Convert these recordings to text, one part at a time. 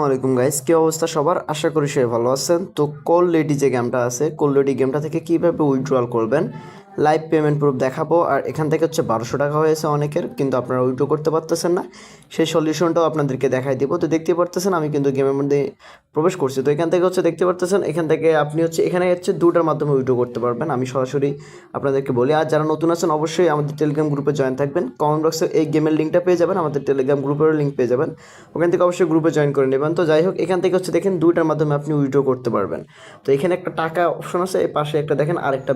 আলাইকুম গাইস, কি অবস্থা সবার? আশা করি সবাই ভালো আছেন। তো কল রেডি যে গেমটা আছে, কল রেডি গেমটা থেকে কিভাবে উইথড্রয়াল করবেন লাইভ পেমেন্ট প্রুফ দেখাবো। আর এখান থেকে হচ্ছে 1200 টাকা হয়েছে অনেকের, কিন্তু আপনারা উইথড্র করতে পারতেছেন না, সেই সলিউশনটাও আপনাদেরকে দেখাই দিব। তো দেখতে পারতেছেন আমি কিন্তু গেমের মধ্যে প্রবেশ করছি। তো এখান থেকে হচ্ছে দেখতে পারতেছেন, এখান থেকে আপনি হচ্ছে এখানে হচ্ছে দুটার মাধ্যমে উইথড্র করতে পারবেন। আমি সরাসরি আপনাদেরকে বলি, আর যারা নতুন আছেন অবশ্যই আমাদের টেলিগ্রাম গ্রুপে জয়েন থাকবেন। কমেন্ট বক্সে এই গেমের লিঙ্কটা পেয়ে যাবেন, আমাদের টেলিগ্রাম গ্রুপের লিঙ্ক পেয়ে যাবেন, ওখান থেকে অবশ্যই গ্রুপে জয়েন করে নেবেন। তো যাই হোক, এখান থেকে হচ্ছে দেখেন দুইটার মাধ্যমে আপনি উইথড্র করতে পারবেন। তো এখানে একটা টাকা অপশন আছে, এই পাশে একটা দেখেন আর একটা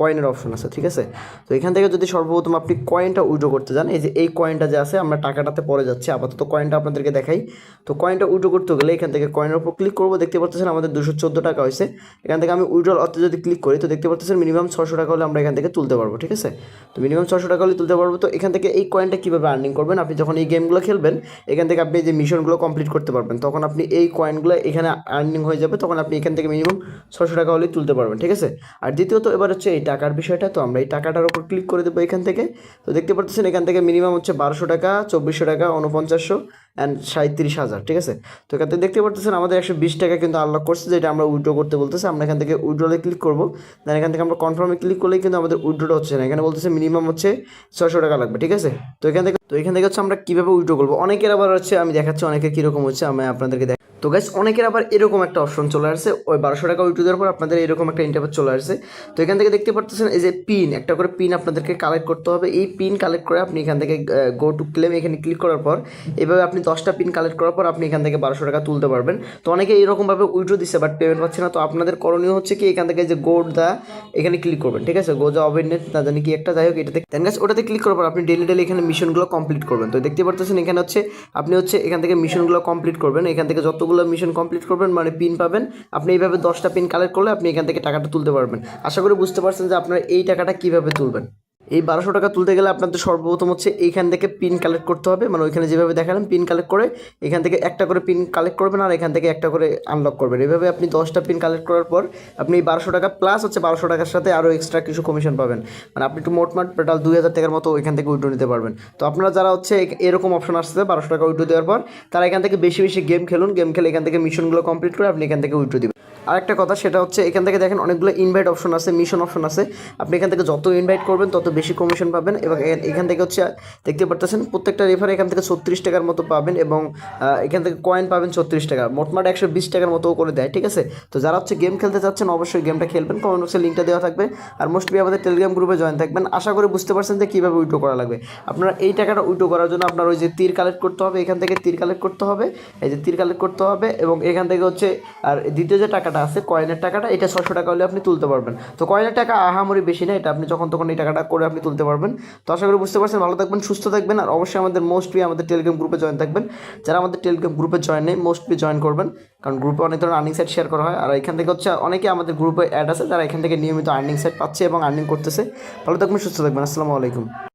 কয়েনের অপশন আছে, ঠিক আছে? তো এখান থেকে যদি সর্বপ্রথম আপনি কয়েনটা উইথড্র করতে যান, এই যে এই কয়েনটা যে আছে, আমরা টাকাটাতে পরে যাচ্ছি, আপাতত কয়েনটা আপনাদেরকে দেখাই। তো কয়েনটা উইথড্র করতে গেলে এখান থেকে কয়েনের উপর ক্লিক করবো, দেখতে পাচ্ছেন আমাদের 214 টাকা হয়েছে। এখান থেকে আমি উইথড্রল অর্থে যদি ক্লিক করি, তো দেখতে পাচ্ছেন মিনিমাম 600 টাকা হলে আমরা এখান থেকে তুলতে পারবো, ঠিক আছে? তো মিনিমাম 600 টাকা হলে তুলতে পারবো। তো এখান থেকে এই কয়েনটা কীভাবে আর্নিং করবেন, আপনি যখন এই গেমগুলো খেলবেন এখান থেকে আপনি যে মিশনগুলো কমপ্লিট করতে পারবেন, তখন আপনি এই কয়েনগুলো এখানে আর্নিং হয়ে যাবে, তখন আপনি এখান থেকে মিনিমাম 600 টাকা হলেই তুলতে পারবেন, ঠিক আছে? আর দ্বিতীয়ত এবার হচ্ছে এই টাকার বিষয়টা। তো আমরা এই টাকাটার উপর ক্লিক করে দেবো এখান থেকে। তো দেখতে পাচ্ছেন এখান থেকে মিনিমাম হচ্ছে 1200 টাকা, 2400 টাকা, 4900 অ্যান্ড 37,000, ঠিক আছে? তো এখান থেকে দেখতে পাচ্ছেন আমাদের 120 টাকা কিন্তু আনলক করছে, যেটা আমরা উইথড্র করতে বলতেছে। আমরা এখান থেকে উইথড্রলে ক্লিক করবো, দেন এখান থেকে আমরা কনফার্মে ক্লিক করলেই কিন্তু আমাদের উইথড্রটা হচ্ছে না। এখানে বলতেছে মিনিমাম হচ্ছে 600 টাকা লাগবে, ঠিক আছে? তো এখান থেকে হচ্ছে আমরা কীভাবে উইথড্র করবো, অনেকের আবার হচ্ছে আমি দেখাচ্ছি অনেকের কীরকম হচ্ছে, আমি আপনাদেরকে দেখ। তো গাইস, অনেকের আবার এরকম একটা অপশন চলে আসছে, ওই 1200 টাকা উইথড্র দেওয়ার পর আপনাদের এরকম একটা ইন্টারফেস চলে আসছে। তো এখান থেকে দেখতে পাচ্ছেন এই যে পিন, একটা করে পিন আপনাদেরকে কালেক্ট করতে হবে। এই পিন কালেক্ট করে আপনি এখান থেকে গো টু ক্লেম এখানে ক্লিক করার পর এভাবে আপনি 10টা পিন কালেক্ট করার পর আপনি এখান থেকে 1200 টাকা তুলতে পারবেন। তো অনেকে এরকমভাবে উইথড্র দিচ্ছে বাট পেমেন্ট পাচ্ছে না। তো আপনাদের করণীয় হচ্ছে কি, এখান থেকে যে গোড দা এখানে ক্লিক করবেন, ঠিক আছে? গো যা অবেনেট না জানি কি একটা, যাই হোক এটাতে দেন গাইস, ওটাতে ক্লিক করার পর আপনি ডেলি এখানে মিশনগুলো কমপ্লিট করবেন। তো দেখতে পাচ্ছেন এখানে হচ্ছে আপনি হচ্ছে এখান থেকে মিশনগুলো কমপ্লিট করবেন। এখান থেকে যতগুলো মিশন কমপ্লিট করবেন মানে পিন পাবেন, আপনি এইভাবে 10টা পিন কালেক্ট করলে আপনি এখান থেকে টাকাটা তুলতে পারবেন। আশা করি বুঝতে পারছেন যে আপনারা এই টাকাটা কীভাবে তুলবেন। এই 1200 টাকা তুলতে গেলে আপনাদের সর্বপ্রথম হচ্ছে এইখান থেকে পিন কালেক্ট করতে হবে, মানে ওইখানে যেভাবে দেখালাম পিন কালেক্ট করে এখান থেকে একটা করে পিন কালেক্ট করবেন আর এখান থেকে একটা করে আনলক করবেন। এভাবে আপনি 10টা পিন কালেক্ট করার পর আপনি এই 1200 টাকা প্লাস হচ্ছে 1200 টাকার সাথে আরও এক্সট্রা কিছু কমিশন পাবেন, মানে আপনি একটু মোটমাট টোটাল 2000 টাকার মতো এখান থেকে উইথড্র নিতে পারবেন। তো আপনারা যারা হচ্ছে এরকম অপশন আসছে 1200 টাকা উইথড্র দেওয়ার পর, তারা এখান থেকে বেশি বেশি গেম খেলুন, গেম খেলে এখান থেকে মিশনগুলো কমপ্লিট করে আপনি এখান থেকে উইথড্র দিবেন। আরেকটা কথা, সেটা হচ্ছে এখান থেকে দেখেন অনেকগুলো ইনভাইট অপশন আছে, মিশন অপশন আছে। আপনি এখান থেকে যত ইনভাইট করবেন তত বেশি কমিশন পাবেন। এবং এখান থেকে হচ্ছে দেখতে পারতেছেন প্রত্যেকটা রেফারে এখান থেকে 36 টাকার মতো পাবেন, এবং এখান থেকে কয়েন পাবেন 36 টাকা, মোটমাট 120 টাকার মতো করে দেয়, ঠিক আছে? তো যারা হচ্ছে গেম খেলতে চাচ্ছেন অবশ্যই গেমটা খেলবেন, কমেন্ট বক্সে লিঙ্কটা দেওয়া থাকবে। আর মোস্টলি আমাদের টেলিগ্রাম গ্রুপে জয়েন থাকবেন। আশা করি বুঝতে পারছেন যে কীভাবে উইথড্র করা লাগবে। আপনারা এই টাকাটা উইথড্র করার জন্য আপনার ওই যে তীর কালেক্ট করতে হবে, এখান থেকে তীর কালেক্ট করতে হবে, এই যে তীর কালেক্ট করতে হবে, এবং এখান থেকে হচ্ছে আর দ্বিতীয় যে টাকাটা আছে কয়েনের টাকাটা, এটা 600 টাকা হলে আপনি তুলতে পারবেন। তো কয়েনের টাকা আহামরি বেশি না, এটা আপনি যখন তখন এই টাকাটা করে আপনি তুলতে পারবেন। তো আশা করি বুঝতে পারছেন। ভালো থাকবেন, সুস্থ থাকবেন, আর অবশ্যই আমাদের মোস্টলি আমাদের টেলিগ্রাম গ্রুপে জয়েন থাকবেন। যারা আমাদের টেলিগ্রাম গ্রুপে জয়েন নেই মোস্টলি জয়েন করবেন, কারণ গ্রুপে অনেক ধরনের আর্নিং সাইট শেয়ার করা হয়। আর এখান থেকে হচ্ছে অনেকে আমাদের গ্রুপে অ্যাড আছে যারা এখান থেকে নিয়মিত আর্নিং সাইট পাচ্ছে এবং আর্নিং করতেছে। ভালো থাকবেন, সুস্থ থাকবেন, আসসালামু আলাইকুম।